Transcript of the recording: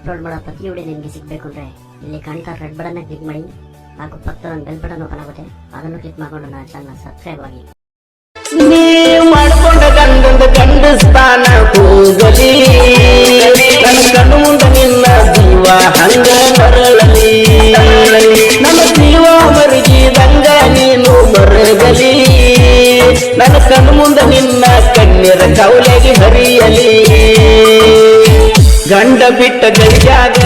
Upload ಮಾಡೋ ಪ್ರತಿ video ನಿಮಗೆ ಸಿಗಬೇಕು ಅಂದರೆ ಇಲ್ಲಿ ಕಾಣ್ತಾ ರೆಡ್ ಬಟನ್ನ ಕ್ಲಿಕ್ ಮಾಡಿ ಹಾಗೂ ಪಕ್ಕದ ಬೆಲ್ ಬಟನ್ ಓಪನ್ ಆಗುತ್ತೆ, ಅದನ್ನು ಕ್ಲಿಕ್ ಮಾಡಿಕೊಂಡು ನನ್ನ ಚಾನಲ್ ಸಬ್ಸ್ಕ್ರೈಬ್ ಆಗಿ. ನೀ ಮಾಡ್ಕೊಂಡ ಗಂಡಂದ ಗಂಡಸ್ತಾನ ಕೂಗಲಿ, ನನ್ನ ಕಣ್ಣು ಮುಂದೆ ನಿನ್ನ ಜೀವ ಹಂಗ ಮರಳಲಿ, ನನ್ನ ಜೀವ ಮರುಗಿದಂಗ ನೀನು ಮರಗಲಿ, ನನ್ನ ಕಣ್ಣು ಮುಂದೆ ನಿನ್ನ ಕಣ್ಣೀರ ಕೌಲೆಗೆ ಹರಿಯಲಿ. ಗಂಡ ಬಿಟ್ಟ ಗೈಯಾಗ